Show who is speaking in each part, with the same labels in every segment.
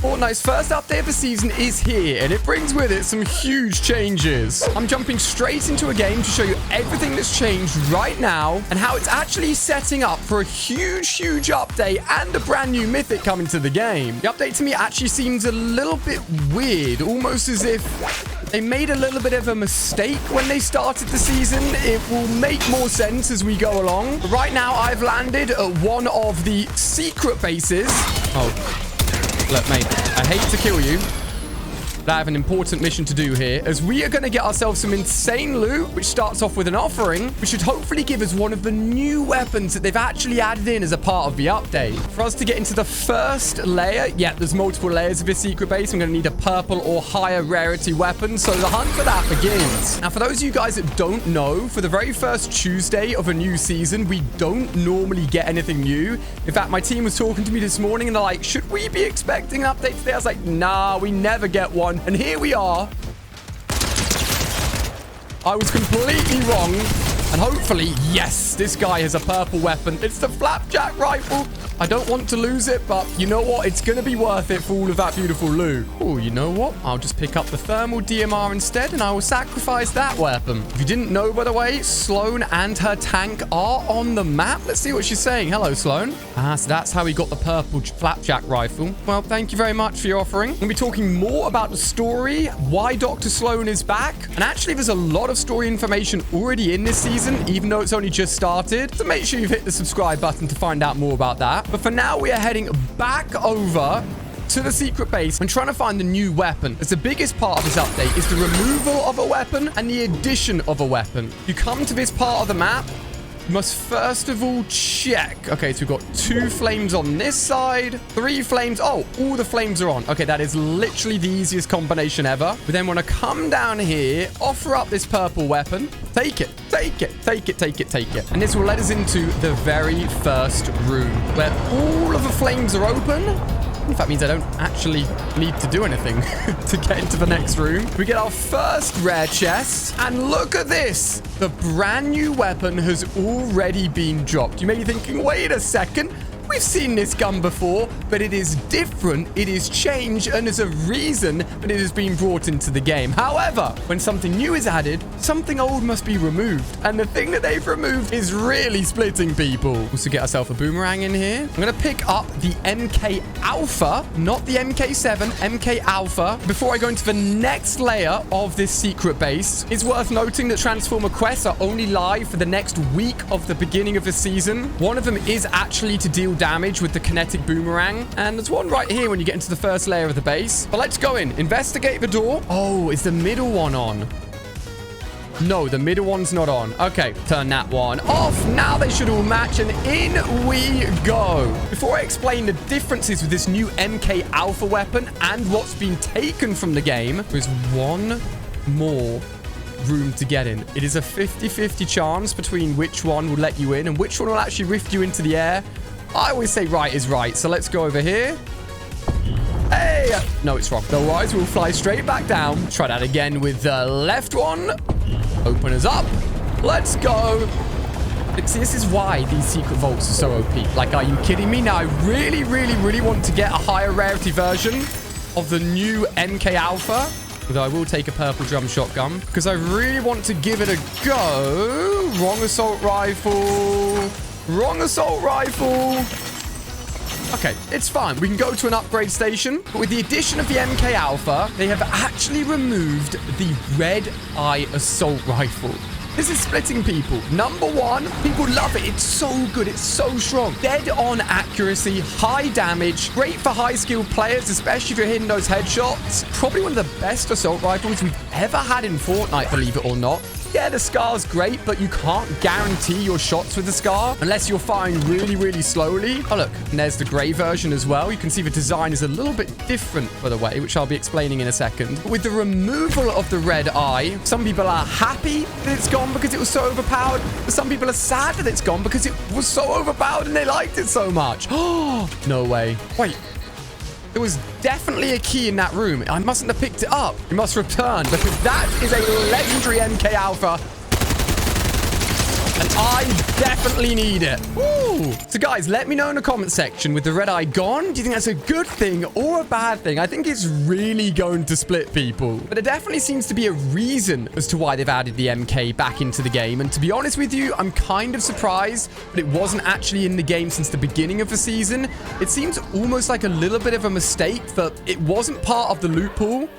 Speaker 1: Fortnite's first update of the season is here, and it brings with it some huge changes. I'm jumping straight into a game to show you everything that's changed right now and how it's actually setting up for a huge update and a brand new mythic coming to the game. The update to me actually seems a little bit weird, almost as if they made a little bit of a mistake when they started the season. It will make more sense as we go along. But right now, I've landed at one of the secret bases. Oh, look, mate, I hate to kill you. But I have an important mission to do here, as we are going to get ourselves some insane loot, which starts off with an offering, which should hopefully give us one of the new weapons that they've actually added in as a part of the update. For us to get into the first layer, yeah, there's multiple layers of this secret base. I'm going to need a purple or higher rarity weapon, so the hunt for that begins. Now, for those of you guys that don't know, for the very first Tuesday of a new season, we don't normally get anything new. In fact, my team was talking to me this morning, and they're like, should we be expecting an update today? I was like, nah, we never get one. And here we are. I was completely wrong. And hopefully, yes, this guy has a purple weapon. It's the flapjack rifle. I don't want to lose it, but you know what? It's going to be worth it for all of that beautiful loot. Oh, you know what? I'll just pick up the thermal DMR instead, and I will sacrifice that weapon. If you didn't know, by the way, Sloan and her tank are on the map. Let's see what she's saying. Hello, Sloan. So that's how we got the purple flapjack rifle. Well, thank you very much for your offering. We'll be talking more about the story, why Dr. Sloan is back, and actually, there's a lot of story information already in this season, even though it's only just started. So make sure you've hit the subscribe button to find out more about that. But for now, we are heading back over to the secret base and trying to find the new weapon. As the biggest part of this update is the removal of a weapon and the addition of a weapon. You come to this part of the map, you must first of all check. Okay, so we've got 2 flames on this side, 3 flames. Oh, all the flames are on. Okay, that is literally the easiest combination ever. We then want to come down here, offer up this purple weapon. Take it, take it, take it, take it, take it. And this will let us into the very first room where all of the flames are open. If that means I don't actually need to do anything to get into the next room. We get our first rare chest. And look at this. The brand new weapon has already been dropped. You may be thinking, wait a second. We've seen this gun before, but it is different. It is changed, and there's a reason that it has been brought into the game. However, when something new is added, something old must be removed. And the thing that they've removed is really splitting people. Also get ourselves a boomerang in here. I'm going to pick up the MK Alpha, not the MK7, MK Alpha. Before I go into the next layer of this secret base, it's worth noting that Transformer quests are only live for the next week of the beginning of the season. One of them is actually to deal damage with the kinetic boomerang, and there's one right here when you get into the first layer of the base. But let's go in, investigate the door. Oh, is the middle one on? No, the middle one's not on. Okay, turn that one off. Now they should all match, and in we go. Before I explain the differences with this new MK Alpha weapon and what's been taken from the game, there's one more room to get in. It is a 50-50 chance between which one will let you in and which one will actually lift you into the air. I always say right is right, so let's go over here. Hey! No, it's wrong. Otherwise, we'll fly straight back down. Try that again with the left one. Open us up. Let's go. See, this is why these secret vaults are so OP. Like, are you kidding me? Now, I really want to get a higher rarity version of the new MK Alpha. Although I will take a purple drum shotgun because I really want to give it a go. Wrong assault rifle. Wrong assault rifle. Okay, it's fine. We can go to an upgrade station. But with the addition of the MK Alpha, they have actually removed the red eye assault rifle. This is splitting people. Number one, people love it. It's so good. It's so strong. Dead on accuracy, high damage, great for high skilled players, especially if you're hitting those headshots. Probably one of the best assault rifles we've ever had in Fortnite, believe it or not. Yeah, the Scar's great, but you can't guarantee your shots with the Scar unless you're firing really slowly. Oh, look, and there's the gray version as well. You can see the design is a little bit different, by the way, which I'll be explaining in a second. But with the removal of the red eye, some people are happy that it's gone because it was so overpowered. But some people are sad that it's gone because it was so overpowered and they liked it so much. Oh, no way. Wait. There was definitely a key in that room. I mustn't have picked it up. We must return because that is a legendary MK Alpha. And I definitely need it. Woo! cool. So guys, let me know in the comment section, with the red eye gone, do you think that's a good thing or a bad thing? I think it's really going to split people. But there definitely seems to be a reason as to why they've added the MK back into the game. And to be honest with you, I'm kind of surprised that it wasn't actually in the game since the beginning of the season. It seems almost like a little bit of a mistake that it wasn't part of the loot pool.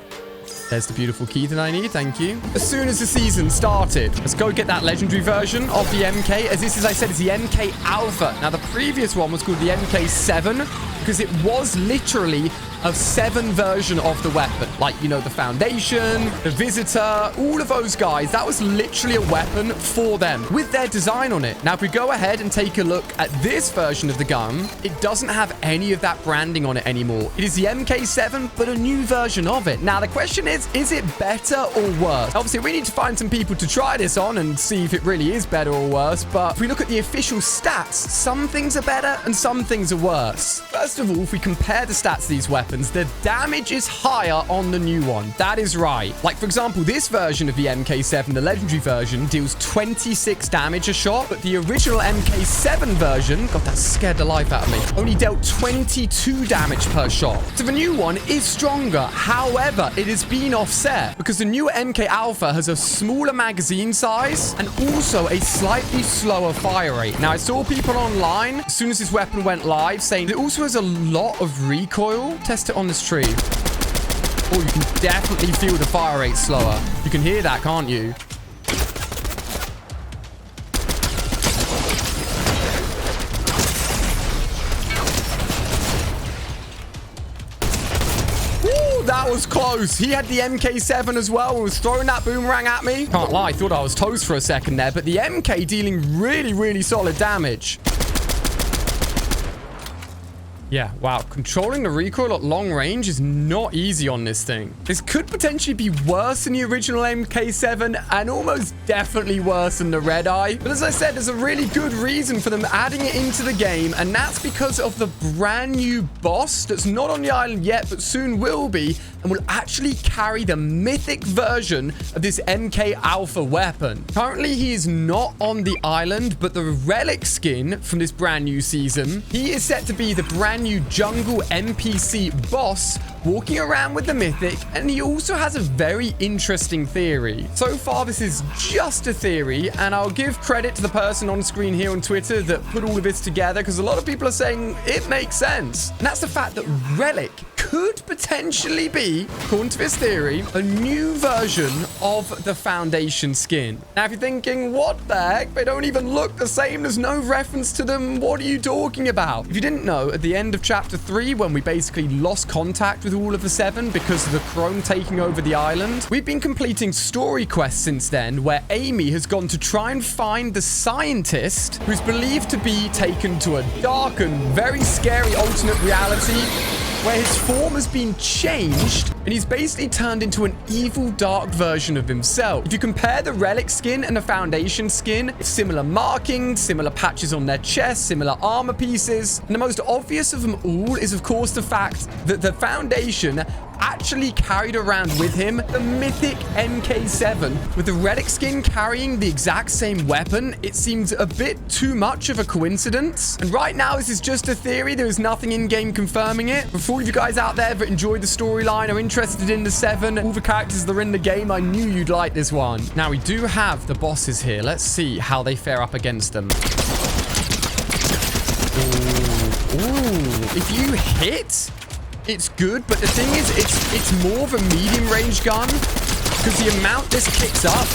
Speaker 1: There's the beautiful key that I need. Thank you. As soon as the season started, let's go get that legendary version of the MK. As this, as I said, is the MK Alpha. Now, the previous one was called the MK7 because it was literally a 7 version of the weapon. Like, you know, the Foundation, the Visitor, all of those guys. That was literally a weapon for them with their design on it. Now, if we go ahead and take a look at this version of the gun, it doesn't have any of that branding on it anymore. It is the MK7, but a new version of it. Now, the question is it better or worse? Obviously, we need to find some people to try this on and see if it really is better or worse. But if we look at the official stats, some things are better and some things are worse. First of all, if we compare the stats of these weapons, the damage is higher on the new one. That is right. Like, for example, this version of the MK7, the legendary version, deals 26 damage a shot, but the original MK7 version, God, that scared the life out of me, only dealt 22 damage per shot. So the new one is stronger. However, it has been offset because the new MK Alpha has a smaller magazine size and also a slightly slower fire rate. Now, I saw people online, as soon as this weapon went live, saying it also has a lot of recoil. Test it on this tree. Oh, you can definitely feel the fire rate slower. You can hear that, can't you? That was close. He had the MK7 as well and was throwing that boomerang at me. Can't lie, I thought I was toast for a second there, but the MK dealing really, really solid damage. Yeah, wow. Controlling the recoil at long range is not easy on this thing. This could potentially be worse than the original MK7 and almost definitely worse than the Red Eye. But as I said, there's a really good reason for them adding it into the game, and that's because of the brand new boss that's not on the island yet, but soon will be, and will actually carry the mythic version of this MK Alpha weapon. Currently, he is not on the island, but the relic skin from this brand new season, he is set to be the brand new jungle NPC boss walking around with the mythic, and he also has a very interesting theory. So far, this is just a theory, and I'll give credit to the person on screen here on Twitter that put all of this together, because a lot of people are saying it makes sense. And that's the fact that Relic could potentially be, according to this theory, a new version of the Foundation skin. Now, if you're thinking, what the heck? They don't even look the same. There's no reference to them. What are you talking about? If you didn't know, at the end of Chapter 3, when we basically lost contact with all of the 7 because of the Chrome taking over the island, we've been completing story quests since then, where Amy has gone to try and find the scientist who's believed to be taken to a dark and very scary alternate reality where his form has been changed and he's basically turned into an evil dark version of himself. If you compare the relic skin and the foundation skin, similar markings, similar patches on their chest, similar armor pieces, and the most obvious of them all is of course the fact that the foundation actually carried around with him the mythic MK7. With the relic skin carrying the exact same weapon, it seems a bit too much of a coincidence. And right now, this is just a theory. There is nothing in-game confirming it. But for all of you guys out there that enjoyed the storyline, are interested in the 7, all the characters that are in the game, I knew you'd like this one. Now, we do have the bosses here. Let's see how they fare up against them. Ooh. If you hit, it's good, but the thing is, it's more of a medium range gun because the amount this kicks up,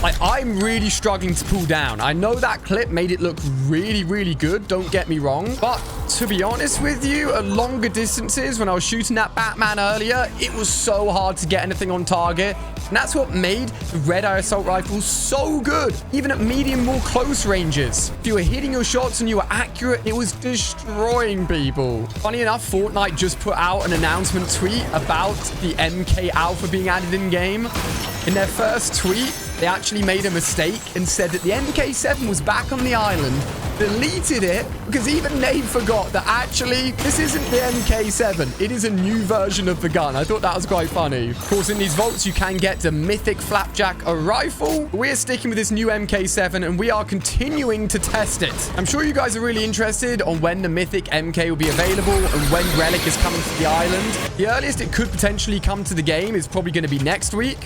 Speaker 1: like, I'm really struggling to pull down. I know that clip made it look really, really good, don't get me wrong, but to be honest with you, at longer distances, when I was shooting that Batman earlier, it was so hard to get anything on target. And that's what made the Red Eye Assault Rifle so good, even at medium, more close ranges. If you were hitting your shots and you were accurate, it was destroying people. Funny enough, Fortnite just put out an announcement tweet about the MK Alpha being added in-game. In their first tweet, they actually made a mistake and said that the MK7 was back on the island, deleted it because even Nate forgot that actually this isn't the MK7. It is a new version of the gun. I thought that was quite funny. Of course, in these vaults, you can get the mythic Flapjack, a rifle. We're sticking with this new MK7 and we are continuing to test it. I'm sure you guys are really interested on when the mythic MK will be available and when Relic is coming to the island. The earliest it could potentially come to the game is probably going to be next week.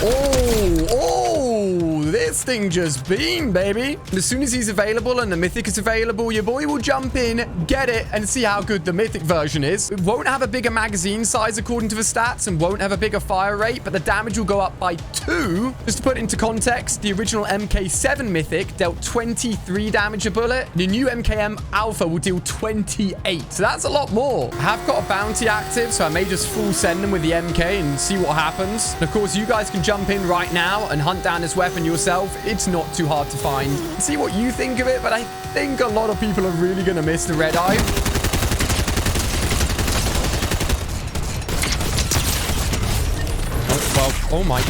Speaker 1: Oh, this thing just beamed, baby. And as soon as he's available and the mythic is available, your boy will jump in, get it, and see how good the mythic version is. It won't have a bigger magazine size according to the stats and won't have a bigger fire rate, but the damage will go up by 2. Just to put it into context, the original MK7 mythic dealt 23 damage a bullet. The new MKM Alpha will deal 28. So that's a lot more. I have got a bounty active, so I may just full send them with the MK and see what happens. And of course, you guys can jump in right now and hunt down this weapon yourself. It's not too hard to find. See what you think of it, but I think a lot of people are really going to miss the red eye. Oh, well, oh my.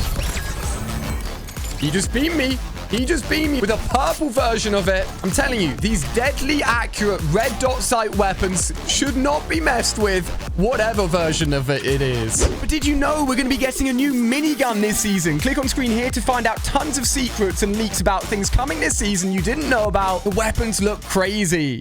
Speaker 1: He just beat me. He just beat me with a purple version of it. I'm telling you, these deadly accurate red dot sight weapons should not be messed with, whatever version of it is. But did you know we're going to be getting a new minigun this season? Click on screen here to find out tons of secrets and leaks about things coming this season you didn't know about. The weapons look crazy.